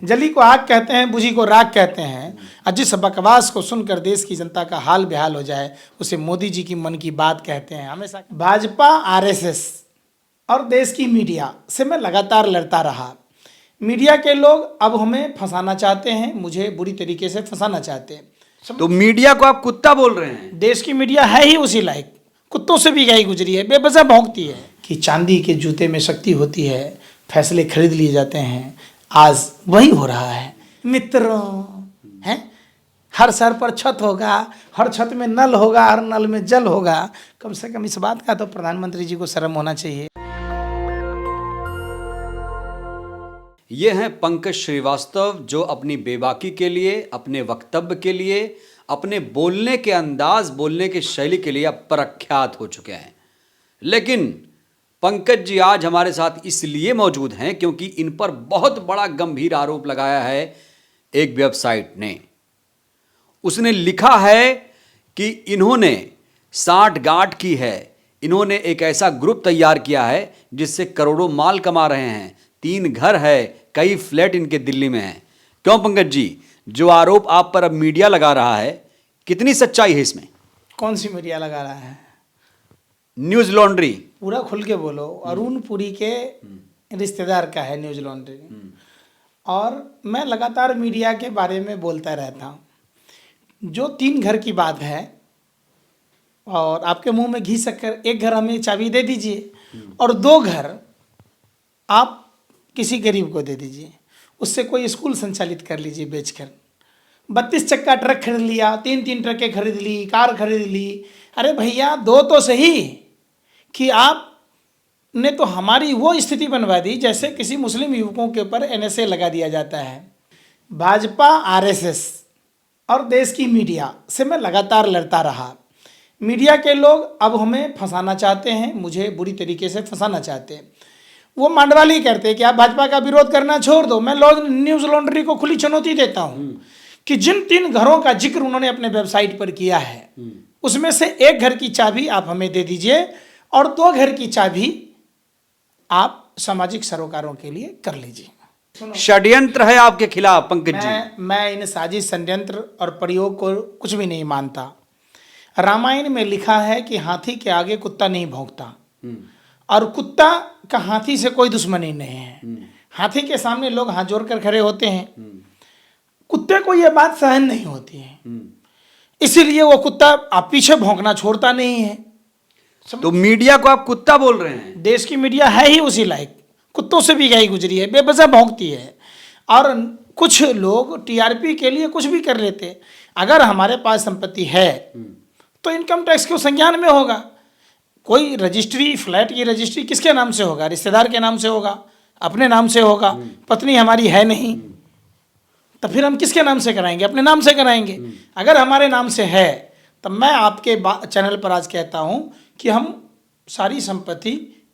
जली को आग कहते हैं, बुझी को राख कहते हैं। और जिस बकवास को सुनकर देश की जनता का हाल बेहाल हो जाए उसे मोदी जी की मन की बात कहते हैं। हमेशा भाजपा, आरएसएस और देश की मीडिया से मैं लगातार लड़ता रहा। मीडिया के लोग अब हमें फंसाना चाहते हैं, मुझे बुरी तरीके से फंसाना चाहते हैं। तो मीडिया को आप कुत्ता बोल रहे हैं? देश की मीडिया है ही उसी लायक, कुत्तों से भी गई गुजरी है, बेवजह भौंकती है कि चांदी के जूते में शक्ति होती है, फैसले खरीद लिए जाते हैं। आज वही हो रहा है मित्रों, है हर सर पर छत होगा, हर छत में नल होगा, हर नल में जल होगा। कम से कम इस बात का तो प्रधानमंत्री जी को शर्म होना चाहिए। ये हैं पंकज श्रीवास्तव, जो अपनी बेबाकी के लिए, अपने वक्तव्य के लिए, अपने बोलने के अंदाज, बोलने की शैली के लिए अब प्रख्यात हो चुके हैं। लेकिन पंकज जी आज हमारे साथ इसलिए मौजूद हैं क्योंकि इन पर बहुत बड़ा गंभीर आरोप लगाया है एक वेबसाइट ने। उसने लिखा है कि इन्होंने साठगांठ की है, इन्होंने एक ऐसा ग्रुप तैयार किया है जिससे करोड़ों माल कमा रहे हैं, 3 घर है, कई फ्लैट इनके दिल्ली में हैं। क्यों पंकज जी, जो आरोप आप पर अब मीडिया लगा रहा है, कितनी सच्चाई है इसमें? कौन सी मीडिया लगा रहा है? News laundry. पूरा खुल के बोलो। अरुण पुरी के रिश्तेदार का है न्यूज लॉन्ड्री। और मैं लगातार मीडिया के बारे में बोलता रहता हूँ। जो 3 घर की बात है और आपके मुंह में घी शक्कर, एक घर हमें चाबी दे दीजिए और 2 घर आप किसी गरीब को दे दीजिए, उससे कोई स्कूल संचालित कर लीजिए बेचकर। 32 चक्का ट्रक खरीद लिया, 3 ट्रकें खरीद ली, कार खरीद ली। अरे भैया, 2 तो सही कि आपने तो हमारी वो स्थिति बनवा दी जैसे किसी मुस्लिम युवकों के ऊपर एनएसए लगा दिया जाता है। भाजपा, आरएसएस और देश की मीडिया से मैं लगातार लड़ता रहा। मीडिया के लोग अब हमें फंसाना चाहते हैं, मुझे बुरी तरीके से फंसाना चाहते हैं। वो मांडवाली कहते हैं कि आप भाजपा का विरोध करना छोड़ दो। मैं न्यूज लॉन्ड्री को खुली चुनौती देता हूं कि जिन 3 घरों का जिक्र उन्होंने अपने वेबसाइट पर किया है, उसमें से 1 घर की चाबी आप हमें दे दीजिए और 2 घर की चाबी आप सामाजिक सरोकारों के लिए कर लीजिए। षड्यंत्र है आपके खिलाफ पंकज जी। मैं इन साजिश, षड्यंत्र और प्रयोग को कुछ भी नहीं मानता। रामायण में लिखा है कि हाथी के आगे कुत्ता नहीं भौंकता, और कुत्ता का हाथी से कोई दुश्मनी नहीं है। हाथी के सामने लोग हाथ जोड़कर खड़े होते हैं, कुत्ते को यह बात सहन नहीं होती है, इसीलिए वो कुत्ता आप पीछे भौंकना छोड़ता नहीं है। तो मीडिया को आप कुत्ता बोल रहे हैं? देश की मीडिया है ही उसी लायक, कुत्तों से भी गई गुजरी है, बेवजह भौंकती है। और कुछ लोग टीआरपी के लिए कुछ भी कर लेते हैं। अगर हमारे पास संपत्ति है तो इनकम टैक्स के संज्ञान में होगा। कोई रजिस्ट्री, फ्लैट की रजिस्ट्री किसके नाम से होगा? रिश्तेदार के नाम से होगा, अपने नाम से होगा। पत्नी हमारी है नहीं, तो फिर हम किसके नाम से कराएंगे? अपने नाम से कराएंगे। अगर हमारे नाम से है तो मैं आपके चैनल पर आज कहता हूं कि हम सारी संपत्ति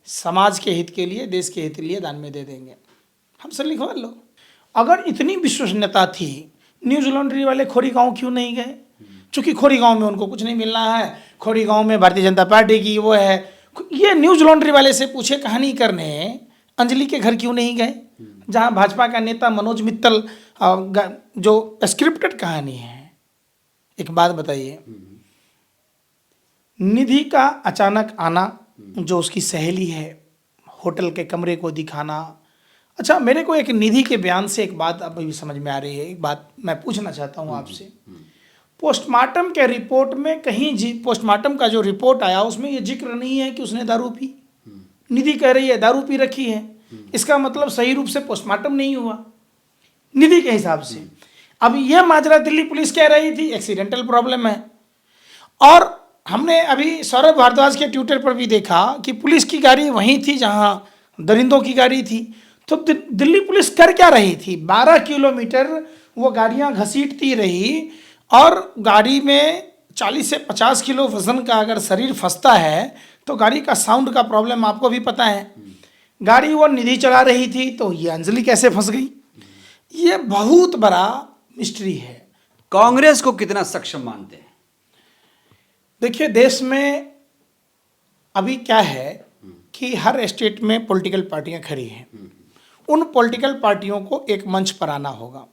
समाज के हित के लिए, देश के हित के लिए दान में दे देंगे। हमसे लिखवा लो। अगर इतनी विश्वसनीयता थी, न्यूज लॉन्ड्री वाले खोरी गांव क्यों नहीं गए? चूंकि खोरी गांव में उनको कुछ नहीं मिलना है, खोरी गांव में भारतीय जनता पार्टी की वो है। ये न्यूज लॉन्ड्री वाले से पूछे कहानी करने अंजलि के घर क्यों नहीं गए, जहां भाजपा का नेता मनोज मित्तल, जो स्क्रिप्टेड कहानी है। एक बात बताइए, निधि का अचानक आना, जो उसकी सहेली है, होटल के कमरे को दिखाना। अच्छा, मेरे को एक निधि के बयान से एक बात अभी समझ में आ रही है। एक बात मैं पूछना चाहता हूं आपसे। पोस्टमार्टम के रिपोर्ट में कहीं पोस्टमार्टम का जो रिपोर्ट आया उसमें ये जिक्र नहीं है कि उसने दारू पी। निधि कह रही है दारू पी रखी है, इसका मतलब सही रूप से पोस्टमार्टम नहीं हुआ निधि के हिसाब से। अब यह माजरा दिल्ली पुलिस कह रही थी एक्सीडेंटल प्रॉब्लम है। और हमने अभी सौरभ भारद्वाज के ट्विटर पर भी देखा कि पुलिस की गाड़ी वहीं थी जहां दरिंदों की गाड़ी थी। तो दिल्ली पुलिस कर क्या रही थी? 12 किलोमीटर वो गाड़ियां घसीटती रही, और गाड़ी में 40 से 50 किलो वजन का अगर शरीर फंसता है तो गाड़ी का साउंड का प्रॉब्लम आपको भी पता है। गाड़ी वो निधि चला रही थी, तो ये अंजलि कैसे फंस गई? ये बहुत बड़ा मिस्ट्री है। कांग्रेस को कितना सक्षम मानते हैं? देखिए, देश में अभी क्या है कि हर स्टेट में पॉलिटिकल पार्टियां खड़ी हैं। उन पॉलिटिकल पार्टियों को एक मंच पर आना होगा।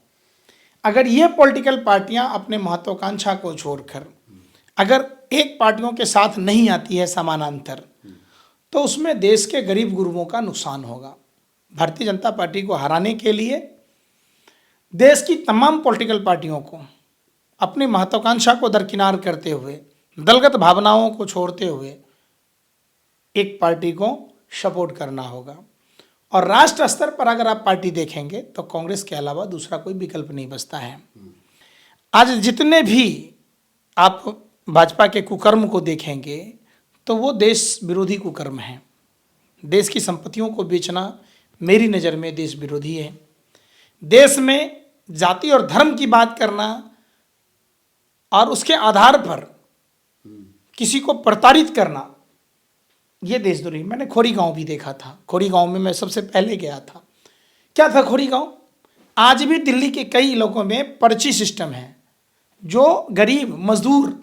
अगर ये पॉलिटिकल पार्टियां अपने महत्वाकांक्षा को छोड़कर अगर एक पार्टियों के साथ नहीं आती है समानांतर, तो उसमें देश के गरीब गुरुओं का नुकसान होगा। भारतीय जनता पार्टी को हराने के लिए देश की तमाम पॉलिटिकल पार्टियों को अपनी महत्वाकांक्षा को दरकिनार करते हुए, दलगत भावनाओं को छोड़ते हुए एक पार्टी को सपोर्ट करना होगा। और राष्ट्र स्तर पर अगर आप पार्टी देखेंगे तो कांग्रेस के अलावा दूसरा कोई विकल्प नहीं बचता है। आज जितने भी आप भाजपा के कुकर्म को देखेंगे तो वो देश विरोधी कुकर्म है। देश की संपत्तियों को बेचना मेरी नज़र में देश विरोधी है। देश में जाति और धर्म की बात करना और उसके आधार पर किसी को प्रताड़ित करना, ये देशद्रोही। मैंने खोरी गांव भी देखा था। खोरी गांव में मैं सबसे पहले गया था। क्या था खोरी गांव? आज भी दिल्ली के कई इलाकों में पर्ची सिस्टम है। जो गरीब मजदूर,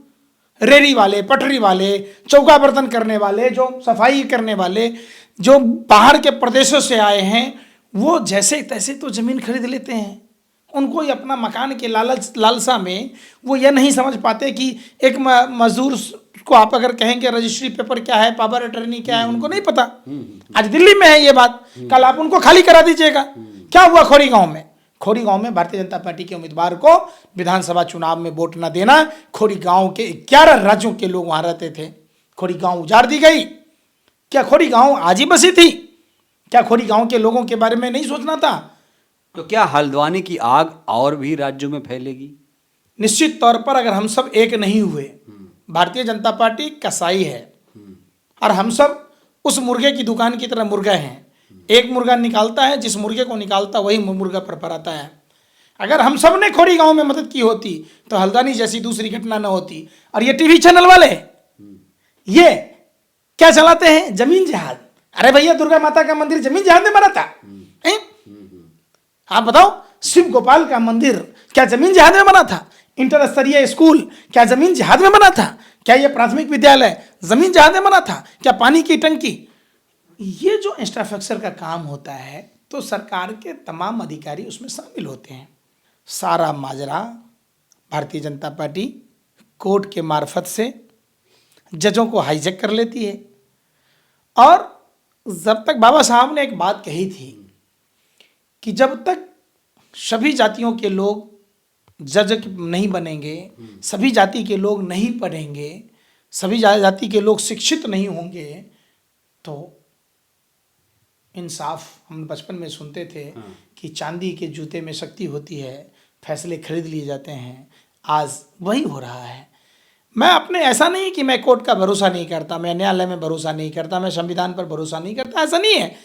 रेहड़ी वाले, पटरी वाले, चौका बर्तन करने वाले, जो सफाई करने वाले, जो बाहर के प्रदेशों से आए हैं, वो जैसे तैसे तो ज़मीन खरीद लेते हैं। उनको ही अपना मकान के लालसा में वो ये नहीं समझ पाते कि एक मजदूर को आप अगर कहेंगे रजिस्ट्री पेपर क्या है, पावर अटर्नी क्या है, उनको नहीं पता। आज दिल्ली में है ये बात, कल आप उनको खाली करा दीजिएगा। क्या हुआ खोरी गांव में? खोरी गांव में भारतीय जनता पार्टी के उम्मीदवार को विधानसभा चुनाव में वोट न देना। खोरी गांव के 11 राज्यों के लोग वहां रहते थे। खोरी गांव उजाड़ दी गई। क्या खोरी गांव आज ही बसी थी? क्या खोरी गांव के लोगों के बारे में नहीं सोचना था? तो क्या हल्द्वानी की आग और भी राज्यों में फैलेगी? निश्चित तौर पर अगर हम सब एक नहीं हुए, भारतीय जनता पार्टी कसाई है और हम सब उस मुर्गे की दुकान की तरह मुर्गा हैं। एक मुर्गा निकालता है, जिस मुर्गे को निकालता वही मुर्गा फरफराता है। अगर हम सब ने खोरी गांव में मदद की होती तो हल्द्वानी जैसी दूसरी घटना न होती। और ये टीवी चैनल वाले ये क्या चलाते हैं? जमीन जिहाद। अरे भैया, दुर्गा माता का मंदिर जमीन जिहाद में बना था? आप बताओ, शिव गोपाल का मंदिर क्या जमीन जिहाद में बना था? इंटर स्तरीय स्कूल क्या जमीन जिहाद में बना था? क्या यह प्राथमिक विद्यालय जमीन जिहाद में बना था? क्या पानी की टंकी? ये जो इंफ्रास्ट्रक्चर का काम होता है तो सरकार के तमाम अधिकारी उसमें शामिल होते हैं। सारा माजरा भारतीय जनता पार्टी कोर्ट के मार्फत से जजों को हाईजैक कर लेती है। और जब तक बाबा साहब ने एक बात कही थी कि जब तक सभी जातियों के लोग जज नहीं बनेंगे, सभी जाति के लोग नहीं पढ़ेंगे, सभी जाति के लोग शिक्षित नहीं होंगे, तो इंसाफ हम बचपन में सुनते थे कि चांदी के जूते में शक्ति होती है, फैसले खरीद लिए जाते हैं। आज वही हो रहा है। मैं अपने ऐसा नहीं कि मैं कोर्ट का भरोसा नहीं करता, मैं न्यायालय में भरोसा नहीं करता, मैं संविधान पर भरोसा नहीं करता, ऐसा नहीं है।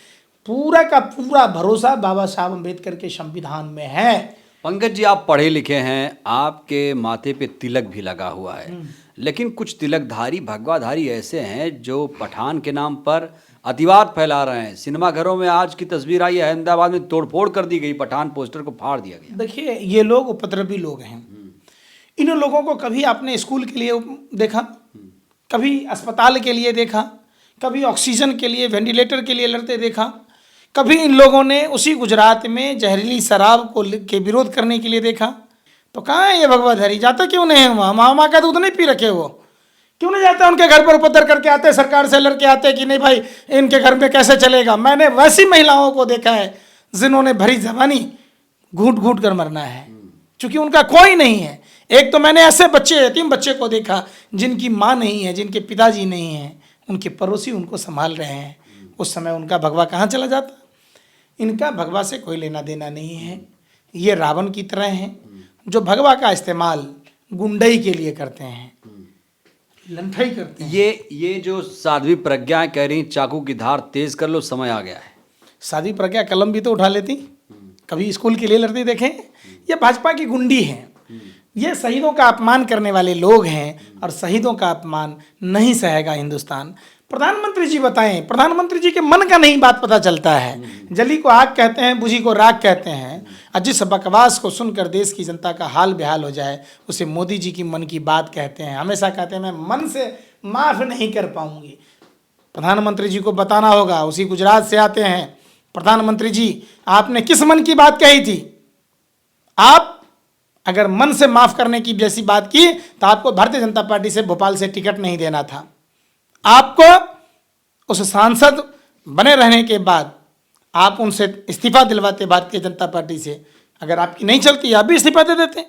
पूरा का पूरा भरोसा बाबा साहब अम्बेडकर के संविधान में है। पंकज जी, आप पढ़े लिखे हैं, आपके माथे पे तिलक भी लगा हुआ है, लेकिन कुछ तिलकधारी भगवाधारी ऐसे हैं जो पठान के नाम पर अतिवाद फैला रहे हैं। सिनेमा घरों में आज की तस्वीर आई है, अहमदाबाद में तोड़फोड़ कर दी गई, पठान पोस्टर को फाड़ दिया गया। देखिए, ये लोग उपद्रवी लोग हैं। इन लोगों को कभी आपने स्कूल के लिए देखा, कभी अस्पताल के लिए देखा, कभी ऑक्सीजन के लिए, वेंटिलेटर के लिए लड़ते देखा? कभी इन लोगों ने उसी गुजरात में जहरीली शराब को के विरोध करने के लिए देखा? तो कहाँ है ये भगवाधारी? जाते क्यों नहीं है वहाँ? माँ का दूध नहीं पी रखे वो? क्यों नहीं जाते उनके घर पर उपद्रव करके आते, सरकार से लड़के आते कि नहीं भाई इनके घर में कैसे चलेगा? मैंने वैसी महिलाओं को देखा है जिन्होंने भरी जबानी घूट घूट कर मरना है, क्योंकि उनका कोई नहीं है। एक तो मैंने ऐसे बच्चे, यतीम बच्चे को देखा जिनकी माँ नहीं है, जिनके पिताजी नहीं हैं, उनके पड़ोसी उनको संभाल रहे हैं। उस समय उनका भगवा कहाँ चला जाता? इनका भगवा से कोई लेना देना नहीं है। ये रावण की तरह हैं जो भगवा का इस्तेमाल गुंडई के लिए करते हैं, लंठाई करते हैं। ये जो साध्वी प्रज्ञा कह रही चाकू की धार तेज कर लो, समय आ गया है। साध्वी प्रज्ञा कलम भी तो उठा लेती, कभी स्कूल के लिए लड़ती देखें? ये भाजपा की गुंडी हैं। ये शहीदों का अपमान करने वाले लोग हैं और शहीदों का अपमान नहीं सहेगा हिंदुस्तान। प्रधानमंत्री जी बताएं, प्रधानमंत्री जी के मन का नहीं बात पता चलता है। जली को आग कहते हैं, बुझी को राख कहते हैं। और जिस बकवास को सुनकर देश की जनता का हाल बेहाल हो जाए उसे मोदी जी की मन की बात कहते हैं। हमेशा कहते हैं मैं मन से माफ़ नहीं कर पाऊंगी। प्रधानमंत्री जी को बताना होगा, उसी गुजरात से आते हैं, प्रधानमंत्री जी, आपने किस मन की बात कही थी? आप अगर मन से माफ करने की जैसी बात की तो आपको भारतीय जनता पार्टी से भोपाल से टिकट नहीं देना था। आपको उस सांसद बने रहने के बाद आप उनसे इस्तीफा दिलवाते भारतीय जनता पार्टी से। अगर आपकी नहीं चलती आप भी इस्तीफा दे देते।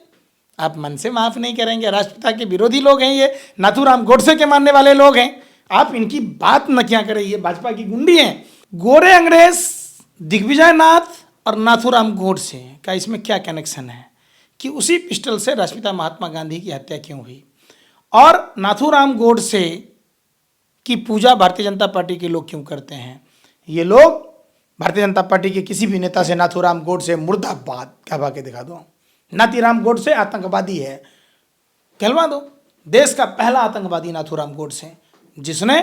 आप मन से माफ नहीं करेंगे। राष्ट्रपिता के विरोधी लोग हैं ये, नाथूराम गोडसे के मानने वाले लोग हैं। आप इनकी बात न क्या करें, ये भाजपा की गुंडी हैं। गोरे अंग्रेज, दिग्विजय नाथ और नाथूराम गोडसे का इसमें क्या कनेक्शन है कि उसी पिस्टल से राष्ट्रपिता महात्मा गांधी की हत्या क्यों हुई? और नाथूराम गोडसे की पूजा भारतीय जनता पार्टी के लोग क्यों करते हैं? ये लोग भारतीय जनता पार्टी के किसी भी नेता से नाथूराम गोडसे मुर्दाबाद कहवा के दिखा दो। नाथूराम गोडसे आतंकवादी है, कहलवा दो। देश का पहला आतंकवादी नाथूराम गोडसे, जिसने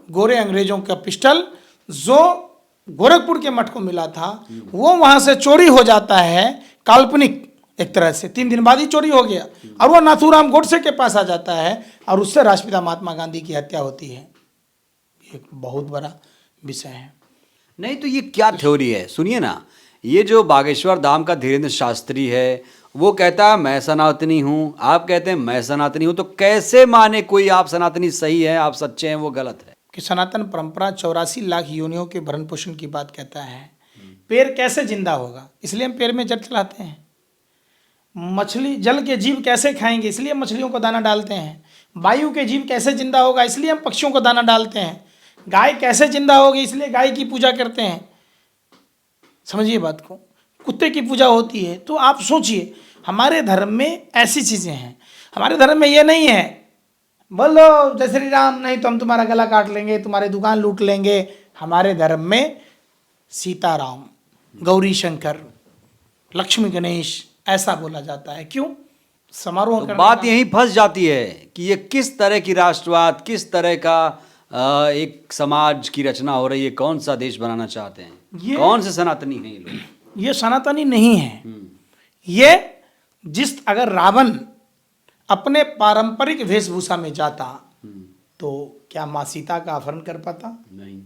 गोरे अंग्रेजों का पिस्टल जो गोरखपुर के मठ को मिला था वो वहां से चोरी हो जाता है, काल्पनिक एक तरह से 3 दिन बाद ही चोरी हो गया, और वो नाथूराम गोडसे के पास आ जाता है और उससे राष्ट्रपिता महात्मा गांधी की हत्या होती है। एक बहुत बड़ा विषय है। नहीं तो ये क्या थ्योरी है? सुनिए ना, ये जो बागेश्वर धाम का धीरेन्द्र शास्त्री है वो कहता है मैं सनातनी हूँ, आप कहते हैं मैं सनातनी हूँ, तो कैसे माने कोई आप सनातनी सही है, आप सच्चे हैं, वो गलत है? कि सनातन परंपरा 84 लाख योनियों के भरण पोषण की बात कहता है। पेड़ कैसे जिंदा होगा, इसलिए हम पेड़ में जल चलाते हैं। मछली, जल के जीव कैसे खाएंगे, इसलिए मछलियों को दाना डालते हैं। वायु के जीव कैसे जिंदा होगा, इसलिए हम पक्षियों को दाना डालते हैं। गाय कैसे जिंदा होगी, इसलिए गाय की पूजा करते हैं। समझिए बात को। कुत्ते की पूजा होती है। तो आप सोचिए, हमारे धर्म में ऐसी चीजें हैं। हमारे धर्म में ये नहीं है बोलो जय श्री राम, नहीं तो हम तुम्हारा गला काट लेंगे, तुम्हारी दुकान लूट लेंगे। हमारे धर्म में सीताराम, गौरी शंकर, लक्ष्मी गणेश ऐसा बोला जाता है। क्यों? समारोह तो बात यहीं फंस जाती है कि ये किस तरह की राष्ट्रवाद, किस तरह का एक समाज की रचना हो रही है, कौन सा देश बनाना चाहते हैं, कौन से सनातनी हैं ये लोग? ये सनातनी नहीं है। ये अगर रावण अपने पारंपरिक वेशभूषा में जाता तो क्या माँ सीता का अपहरण कर पाता? नहीं।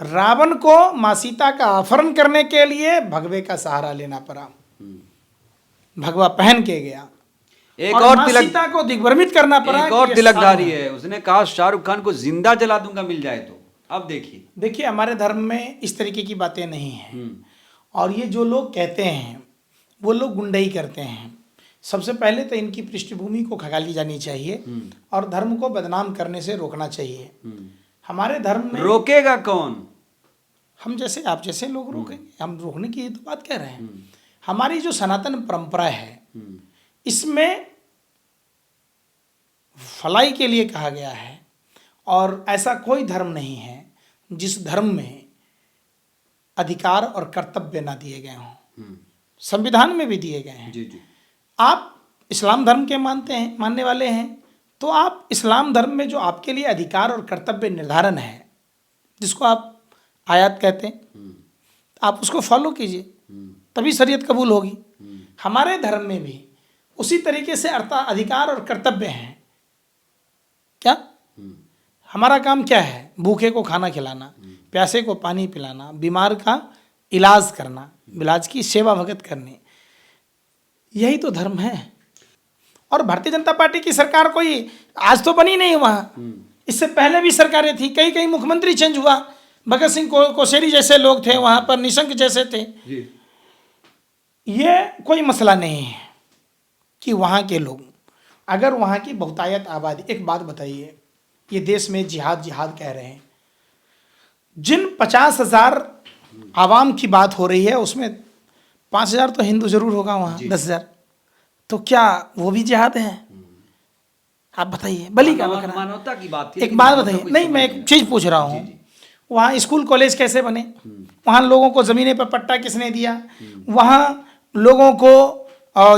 रावण को माँ सीता का अपहरण करने के लिए भगवे का सहारा लेना पड़ा। भगवा पहन के गया। एक और माँ सीता को दिग्भ्रमित करना पड़ा। एक और तिलकधारी है, उसने कहा शाहरुख खान को जिंदा जला दूंगा मिल जाए तो। अब देखिए हमारे धर्म में इस तरीके की बातें नहीं हैं। और ये जो लोग कहते हैं वो लोग गुंडई करते हैं। सबसे पहले तो इनकी पृष्ठभूमि को खंगाली जानी चाहिए और धर्म को बदनाम करने से रोकना चाहिए। हमारे धर्म में रोकेगा कौन? हम जैसे, आप जैसे लोग रोकेंगे। हम रोकने की तो बात कह रहे हैं। हमारी जो सनातन परंपरा है इसमें भलाई के लिए कहा गया है, और ऐसा कोई धर्म नहीं है जिस धर्म में अधिकार और कर्तव्य ना दिए गए हों। संविधान में भी दिए गए हैं। जी जी। आप इस्लाम धर्म के मानने वाले हैं तो आप इस्लाम धर्म में जो आपके लिए अधिकार और कर्तव्य निर्धारण है, जिसको आप आयत कहते हैं, आप उसको फॉलो कीजिए, तभी शरीयत कबूल होगी। हमारे धर्म में भी उसी तरीके से अधिकार और कर्तव्य हैं। क्या हमारा काम क्या है? भूखे को खाना खिलाना, प्यासे को पानी पिलाना, बीमार का इलाज करना, इलाज की सेवा भगत करनी, यही तो धर्म है। और भारतीय जनता पार्टी की सरकार कोई आज तो बनी नहीं वहाँ, इससे पहले भी सरकारें थी, कई कई मुख्यमंत्री चेंज हुआ। भगत सिंह कोश्यारी जैसे लोग थे वहाँ पर, निशंक जैसे थे। ये कोई मसला नहीं है कि वहाँ के लोग, अगर वहाँ की बहुतायत आबादी, एक बात बताइए, ये देश में जिहाद जिहाद कह रहे हैं, जिन 50,000 आवाम की बात हो रही है उसमें 5,000 तो हिंदू जरूर होगा वहाँ, 10,000 तो क्या वो भी जिहाद है? आप बताइए। बलि का बकरा, मानवता की बात थी। एक बात बताइए। नहीं, मैं एक चीज पूछ रहा हूँ, वहाँ स्कूल कॉलेज कैसे बने? वहाँ लोगों को जमीने पर पट्टा किसने दिया? वहाँ लोगों को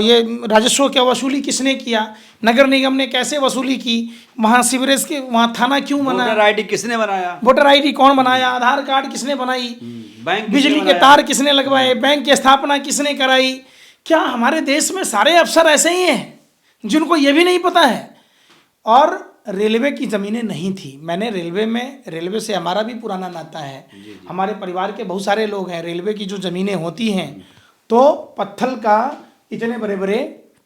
ये राजस्व की वसूली किसने किया? नगर निगम ने कैसे वसूली की? वहाँ सीवरेज के, वहाँ थाना क्यों बना? वोटर आईडी किसने बनाया? वोटर आईडी कौन बनाया? आधार कार्ड किसने बनाई? बैंक बिजली के तार किसने लगवाए? बैंक की स्थापना किसने कराई? क्या हमारे देश में सारे अफसर ऐसे ही हैं जिनको ये भी नहीं पता है? और रेलवे की ज़मीनें नहीं थी। मैंने रेलवे से हमारा भी पुराना नाता है। हमारे परिवार के बहुत सारे लोग हैं। रेलवे की जो ज़मीनें होती हैं तो पत्थर का इतने बड़े बड़े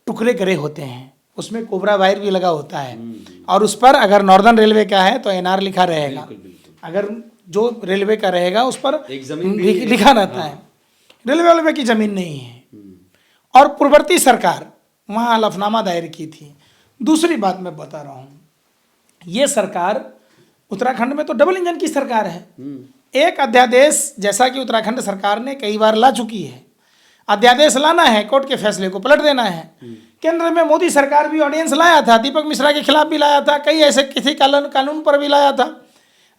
टुकड़े करे होते हैं, उसमें कोबरा वायर भी लगा होता है और उस पर अगर नॉर्दर्न रेलवे का है तो एनआर लिखा रहेगा, अगर जो रेलवे का रहेगा उस पर एक जमीन लिखा रहता है। रेलवे की ज़मीन नहीं है। और पूर्ववर्ती सरकार वहाँ हलफनामा दायर की थी। दूसरी बात मैं बता रहा हूँ, ये सरकार उत्तराखंड में तो डबल इंजन की सरकार है। एक अध्यादेश जैसा कि उत्तराखंड सरकार ने कई बार ला चुकी है, अध्यादेश लाना है, कोर्ट के फैसले को पलट देना है। केंद्र में मोदी सरकार भी ऑर्डिनेंस लाया था, दीपक मिश्रा के खिलाफ भी लाया था, कई ऐसे किसी कानून पर भी लाया था।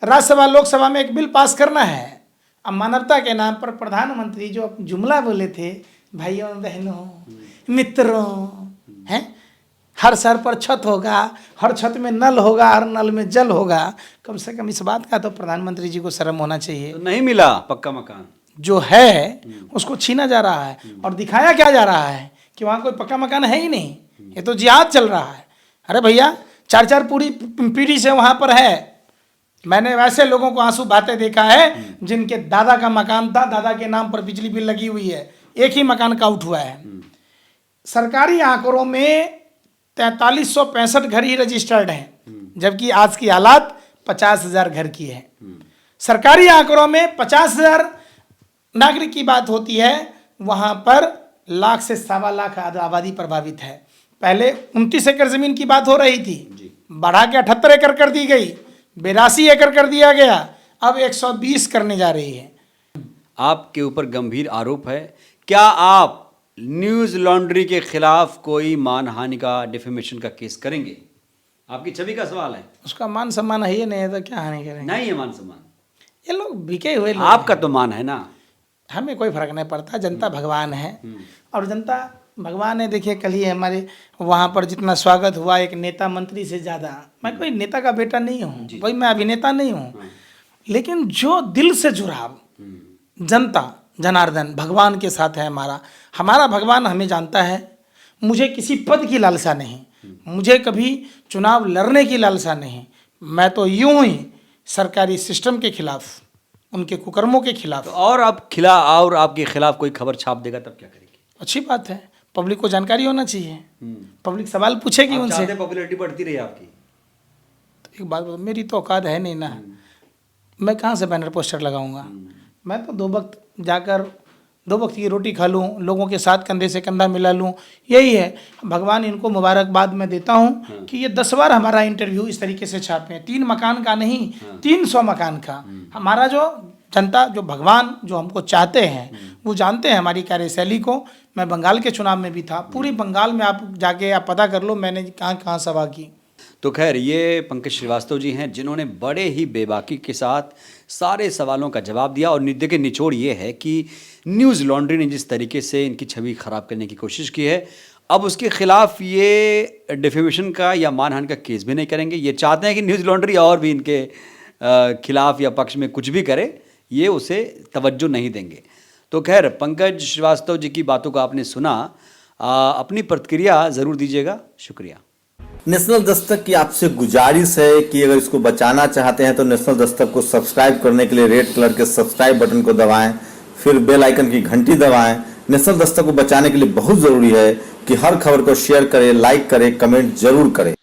राज्यसभा लोकसभा में एक बिल पास करना है। अब मानवता के नाम पर प्रधानमंत्री जो जुमला बोले थे, भाइयों बहनों मित्रों, हैं, हर सर पर छत होगा, हर छत में नल होगा, हर नल में जल होगा, कम से कम इस बात का तो प्रधानमंत्री जी को शर्म होना चाहिए। तो नहीं मिला पक्का मकान, जो है उसको छीना जा रहा है और दिखाया क्या जा रहा है कि वहाँ कोई पक्का मकान है ही नहीं, ये तो जिहाद चल रहा है। अरे भैया, 4 पूरी पीढ़ी से वहाँ पर है। मैंने वैसे लोगों को आंसू बहाते देखा है जिनके दादा का मकान था, दादा के नाम पर बिजली बिल लगी हुई है, एक ही मकान का आउट हुआ है। सरकारी आंकड़ों में 4365 घर ही रजिस्टर्ड हैं, जबकि आज की हालात 50,000 घर की है। सरकारी आंकड़ों में 50,000 नागरिक की बात होती है, वहाँ पर 1 लाख से 1.25 लाख आबादी प्रभावित है। पहले 29 एकड़ जमीन की बात हो रही थी, बढ़ा के 78 एकड़ कर दी गई, 82 एकड़ कर दिया गया, अब 120 करने जा रही है। आपके ऊपर गंभीर आरोप है, क्या आप न्यूज़ लॉन्ड्री के खिलाफ कोई मानहानि का, डिफेमेशन का केस करेंगे? आपकी छवि का सवाल है। उसका मान सम्मान है ही नहीं है तो क्या हानि करेंगे? नहीं है मान सम्मान, ये लोग बिके हुए लोग आपका तो मान है ना। हमें कोई फर्क नहीं पड़ता, जनता भगवान है और जनता भगवान है। देखिए कल ही हमारे वहाँ पर जितना स्वागत हुआ एक नेता मंत्री से ज़्यादा, मैं कोई नेता का बेटा नहीं हूँ भाई, मैं अभिनेता नहीं हूँ, लेकिन जो दिल से जुड़ाव जनता जनार्दन भगवान के साथ है हमारा भगवान हमें जानता है। मुझे किसी पद की लालसा नहीं, मुझे कभी चुनाव लड़ने की लालसा नहीं, मैं तो यूं ही सरकारी सिस्टम के खिलाफ, उनके कुकर्मों के खिलाफ। और और आपके खिलाफ कोई खबर छाप देगा तब क्या करेंगे? अच्छी बात है, पब्लिक को जानकारी होना चाहिए, पब्लिक सवाल पूछेगी उनसे। पॉपुलैरिटी बढ़ती रही आपकी। तो एक बात बताओ, मेरी तो औकात है नहीं ना, मैं कहाँ से बैनर पोस्टर लगाऊंगा? मैं तो 2 वक्त जाकर 2 वक्त की रोटी खा लूँ, लोगों के साथ कंधे से कंधा मिला लूँ, यही है। भगवान इनको मुबारकबाद मैं देता हूँ कि ये 10 बार हमारा इंटरव्यू इस तरीके से छापे, 3 मकान का नहीं 300 मकान का। हमारा जो जनता, जो भगवान जो हमको चाहते हैं वो जानते हैं हमारी कार्यशैली को। मैं बंगाल के चुनाव में भी था, पूरी बंगाल में आप जाके आप पता कर लो मैंने कहाँ कहाँ सभा की। तो खैर, ये पंकज श्रीवास्तव जी हैं जिन्होंने बड़े ही बेबाकी के साथ सारे सवालों का जवाब दिया। और देखिए, निचोड़ ये है कि न्यूज़ लॉन्ड्री ने जिस तरीके से इनकी छवि खराब करने की कोशिश की है, अब उसके खिलाफ ये डिफेमेशन का या मानहानि का केस भी नहीं करेंगे। ये चाहते हैं कि न्यूज़ लॉन्ड्री और भी इनके खिलाफ या पक्ष में कुछ भी करे, ये उसे तवज्जो नहीं देंगे। तो खैर, पंकज श्रीवास्तव जी की बातों को आपने सुना, अपनी प्रतिक्रिया ज़रूर दीजिएगा। शुक्रिया। नेशनल दस्तक की आपसे गुजारिश है कि अगर इसको बचाना चाहते हैं तो नेशनल दस्तक को सब्सक्राइब करने के लिए रेड कलर के सब्सक्राइब बटन को दबाएं, फिर बेल आइकन की घंटी दबाएं। नेशनल दस्तक को बचाने के लिए बहुत जरूरी है कि हर खबर को शेयर करें, लाइक करें, कमेंट जरूर करें।